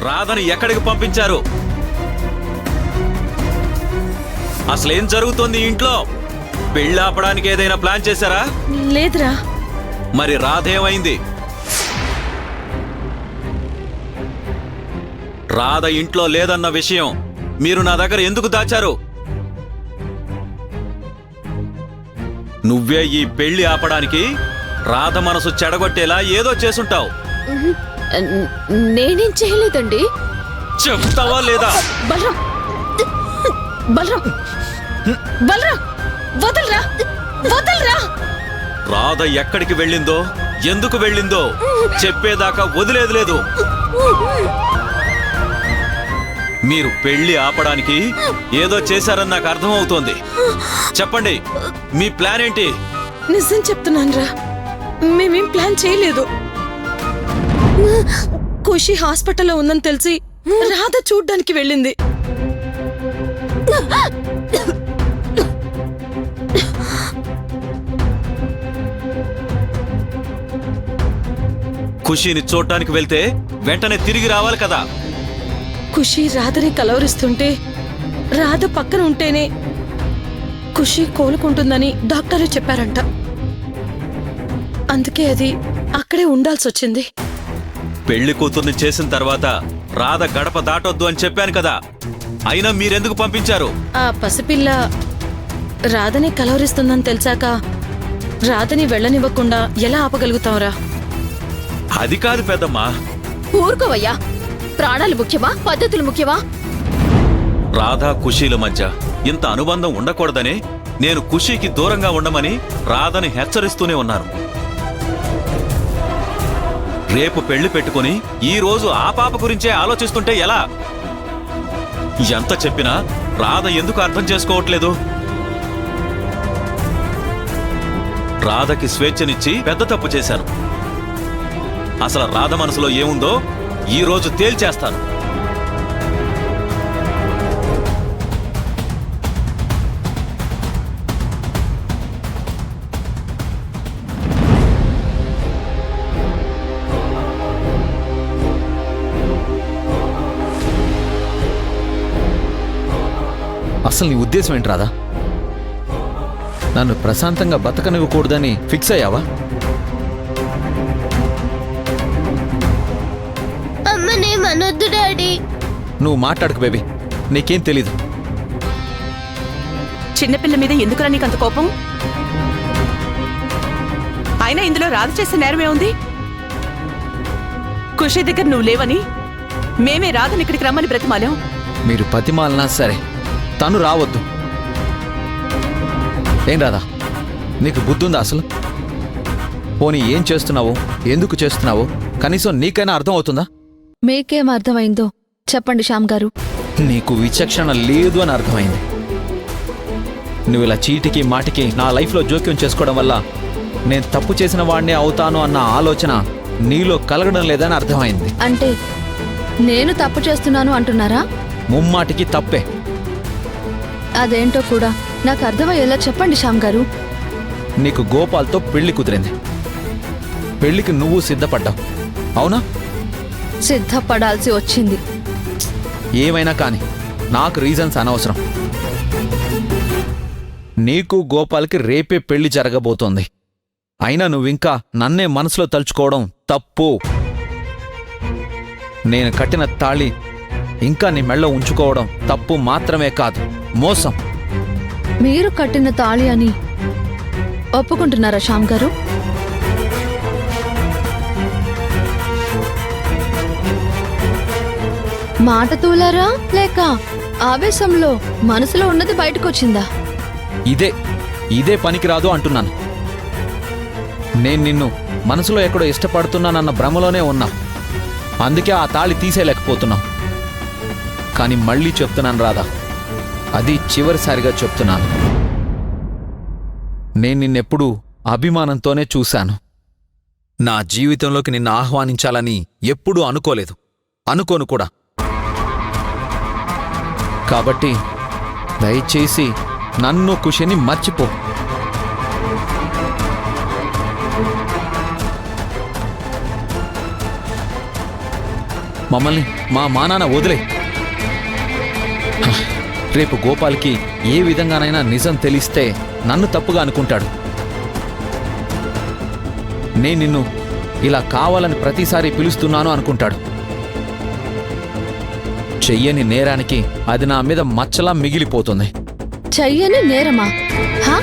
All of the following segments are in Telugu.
రాధని ఎక్కడికి పంపించారు? అసలేం జరుగుతోంది ఇంట్లో? పెళ్లి ఆపడానికి ఏదైనా ప్లాన్ చేశారా? లేదురా. మరి రాధ ఏమైంది? రాధ ఇంట్లో లేదన్న విషయం మీరు నా దగ్గర ఎందుకు దాచారు? నువ్వే ఈ పెళ్లి ఆపడానికి రాధ మనసు చెడగొట్టేలా ఏదో చేసుంటావు. నేనేం చేయలేదండి. చెప్తావా లేదా? బలరాం, బలరాం, బలరాం, వదలరా, వదలరా. రాధ ఎక్కడికి వెళ్ళిందో, ఎందుకు వెళ్ళిందో చెప్పేదాకా వదిలేదు లేదు. మీరు పెళ్లి ఆపడానికి ఏదో చేశారని నాకు అర్థమవుతోంది. చెప్పండి, మీ ప్లాన్ ఏంటి? నిజం చెప్తున్నానురా, మేమేం ప్లాన్ చేయలేదు. ఖుషి హాస్పిటల్లో ఉందని తెలిసి రాధ చూడ్డానికి వెళ్ళింది. ఖుషీని చూడ్డానికి వెళ్తే వెంటనే తిరిగి రావాలి కదా. ఖుషి రాధని కలవరిస్తుంటే రాధ పక్కన ఉంటేనే ఖుషి కోలుకుంటుందని డాక్టర్లు చెప్పారంట. అందుకే అది అక్కడే ఉండాల్సి వచ్చింది. పెళ్లి కూతుర్ని చేసిన తర్వాత రాధ గడప దాటొద్దు అని చెప్పాను కదా, అయినా మీరెందుకు పంపించారు? ఆ పసిపిల్ల రాధని కలవరిస్తుందని తెలిసాక రాధని వెళ్ళనివ్వకుండా ఎలా ఆపగలుగుతాంరా? అది కాదు పెద్దమ్మా. ఊరుకోవయ్యా. ప్రాణాలు ముఖ్యమా, పద్ధతులు ముఖ్యమా? రాధా ఖుషీల మధ్య ఇంత అనుబంధం ఉండకూడదనే నేను ఖుషీకి దూరంగా ఉండమని రాధని హెచ్చరిస్తూనే ఉన్నాను. రేపు పెళ్లి పెట్టుకుని ఈ రోజు ఆ పాప గురించే ఆలోచిస్తుంటే ఎలా? ఎంత చెప్పినా రాధ ఎందుకు అర్థం చేసుకోవట్లేదు? రాధకి స్వేచ్ఛనిచ్చి పెద్ద తప్పు చేశాను. అసలు రాధ మనసులో ఏముందో ఈ రోజు తేల్చేస్తాను. అసలు నీ ఉద్దేశం ఏంటి రాధా? నన్ను ప్రశాంతంగా బతకనివ్వకూడదని ఫిక్స్ అయ్యావా? అమ్మనేమనొద్దు డాడీ. నువ్వు మాట్లాడకు బేబీ, నీకేం తెలీదు. చిన్నపిల్ల మీద ఎందుకురా నీకంత కోపం? అయినా ఇందులో రాధ చేసిన నేరమే ఉంది. ఖుషి దగ్గర నువ్వు లేవని మేమే రాధని ఇక్కడికి రమ్మని బ్రతిమాలాం. మీరు బతిమాలినా సరే తను రావద్దు. ఏం రాధా, నీకు బుద్ధుందా అసలు? పోనీ ఏం చేస్తున్నావో, ఎందుకు చేస్తున్నావో కనీసం నీకైనా అర్థం అవుతుందా? మీకేం అర్థమైందో చెప్పండి శ్యామ్ గారు. నీకు విచక్షణ లేదు అని అర్థమైంది. నువ్వు ఇలా చీటికి మాటికి నా లైఫ్లో జోక్యం చేసుకోవడం వల్ల నేను తప్పు చేసిన వాడినే అవుతాను అన్న ఆలోచన నీలో కలగడం లేదని అర్థమైంది. అంటే నేను తప్పు చేస్తున్నాను అంటున్నారా? ముమ్మాటికి తప్పే. అదేంటో కూడా నాకు అర్థమయ్యేలా చెప్పండి శ్యామ్ గారు. నీకు గోపాల్తో పెళ్లి కుదిరింది. పెళ్లికి నువ్వు సిద్ధపడ్డావు, అవునా? సిద్ధపడాల్సి వచ్చింది. ఏమైనా కానీ నాకు రీజన్స్ అనవసరం. నీకు గోపాల్కి రేపే పెళ్లి జరగబోతోంది. అయినా నువ్వింకా నన్నే మనసులో తలుచుకోవడం తప్పు. నేను కట్టిన తాళి ఇంకా నీ మెళ్ళో ఉంచుకోవడం తప్పు మాత్రమే కాదు, మోసం. మీరు కట్టిన తాళి అని ఒప్పుకుంటున్నారా శ్యామ్ గారు? మాట తూలారా లేక ఆవేశంలో మనసులో ఉన్నది బయటకొచ్చిందా? ఇదే పనికిరాదు అంటున్నాను. నేను నిన్ను మనసులో ఎక్కడో ఇష్టపడుతున్నానన్న భ్రమలోనే ఉన్నా. అందుకే ఆ తాళి తీసేయలేకపోతున్నావు. కానీ మళ్ళీ చెప్తున్నాను రాధా, అది చివరిసారిగా చెప్తున్నాను. నేను నిన్నెప్పుడూ అభిమానంతోనే చూశాను. నా జీవితంలోకి నిన్ను ఆహ్వానించాలని ఎప్పుడూ అనుకోలేదు, అనుకోను కూడా. కాబట్టి దయచేసి నన్ను ఖుషిని మర్చిపో. మమ్మల్ని మా మానాన వదిలే. రేపు గోపాల్కి ఏ విధంగానైనా నిజం తెలిస్తే నన్ను తప్పుగా అనుకుంటాడు. నేను నిన్ను ఇలా కావాలని ప్రతిసారి పిలుస్తున్నాను అనుకుంటాడు. చెయ్యని నేరానికి అది నా మీద మచ్చలా మిగిలిపోతుంది. చెయ్యని నేరమా? హా?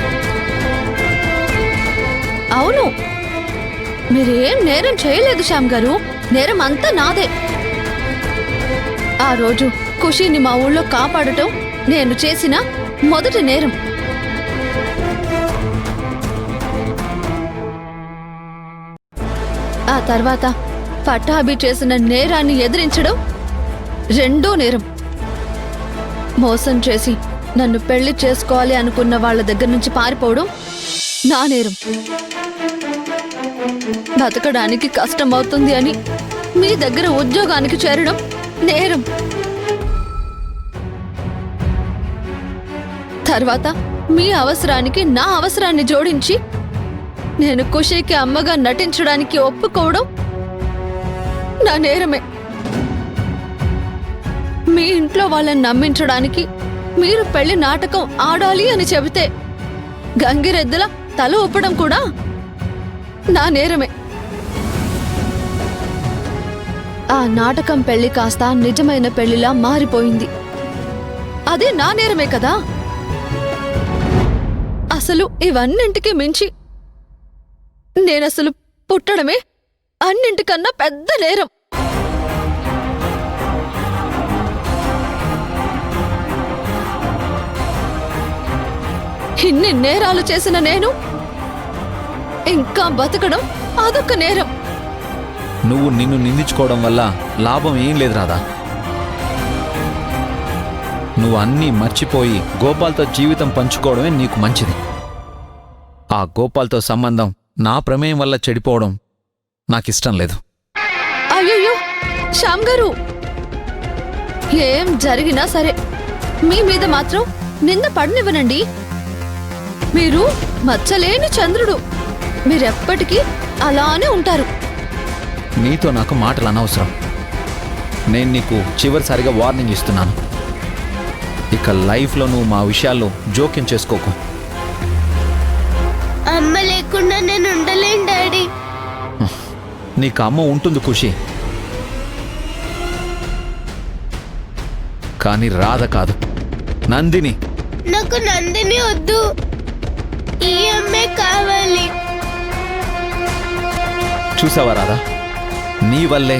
అవును, మీరేం నేరం చేయలేదు శ్యామ్ గారు. నేరం అంతా నాదే. ఆ రోజు ఖుషీని మా ఊళ్ళో కాపాడటం నేను చేసిన మొదటి నేరం. ఆ తర్వాత పట్టాభి చేసిన నేరాన్ని ఎదిరించడం రెండో నేరం. మోసం చేసి నన్ను పెళ్లి చేసుకోవాలి అనుకున్న వాళ్ళ దగ్గర నుంచి పారిపోవడం నా నేరం. బతకడానికి కష్టం అవుతుంది అని మీ దగ్గర ఉద్యోగానికి చేరడం నేరం. తర్వాత మీ అవసరానికి నా అవసరాన్ని జోడించి నేను ఖుషీకి అమ్మగా నటించడానికి ఒప్పుకోవడం నా నేరమే. మీ ఇంట్లో వాళ్ళని నమ్మించడానికి మీరు పెళ్లి నాటకం ఆడాలి అని చెబితే గంగిరెద్దుల తల ఊపడం కూడా నా నేరమే. ఆ నాటకం పెళ్లి కాస్త నిజమైన పెళ్లిలా మారిపోయింది. అదే నా నేరమే కదా. అసలు ఇవన్నింటికి మించి నేనసలు పుట్టడమే అన్నింటికన్నా పెద్ద నేరం. ఇన్ని నేరాలు చేసిన నేను ఇంకా బతకడం అదొక నేరం. నువ్వు నిన్ను నిందించుకోవడం వల్ల లాభం ఏం లేదు రాధా. నువ్వు అన్నీ మర్చిపోయి గోపాల్తో జీవితం పంచుకోవడమే నీకు మంచిది. ఆ గోపాల్తో సంబంధం నా ప్రమేయం వల్ల చెడిపోవడం నాకిష్టం లేదు. అయ్యో శ్యామ్ గారు, ఏం జరిగినా సరే మీ మీద మాత్రం నింద పడనివ్వనండి. మీరు మచ్చలేని చంద్రుడు. మీరెప్పటికీ అలానే ఉంటారు. నీతో నాకు మాటలు అనవసరం. నేను నీకు చివరిసారిగా వార్నింగ్ ఇస్తున్నాను. ఇక లైఫ్లో నువ్వు మా విషయాల్లో జోక్యం చేసుకోకు. అమ్మ లేకుండా నేను ఉండలేను డాడీ. నీకు అమ్మ ఉంటుంది ఖుషి, కానీ రాధ కాదు, నందిని. నాకు నందిని వద్దు, ఈ అమ్మే కావాలి. చూసావా రాధా, నీ వల్లే,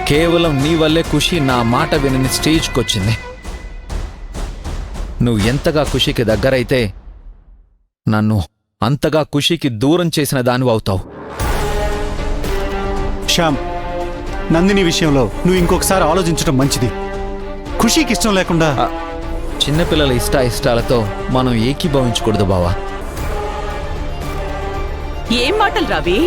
కేవలం నీ వల్లే ఖుషి నా మాట వినని స్టేజ్కి వచ్చింది. నువ్వు ఎంతగా ఖుషికి దగ్గరైతే నన్ను అంతగా ఖుషికి దూరం చేసిన దానివి అవుతావు. శ్యామ్, నందిని విషయంలో నువ్వు ఇంకొకసారి ఆలోచించడం మంచిది. ఖుషీకి ఇష్టం లేకుండా చిన్నపిల్లల ఇష్టాలతో మనం ఏకీభవించకూడదు బావా. ఏం మాటలు రావి?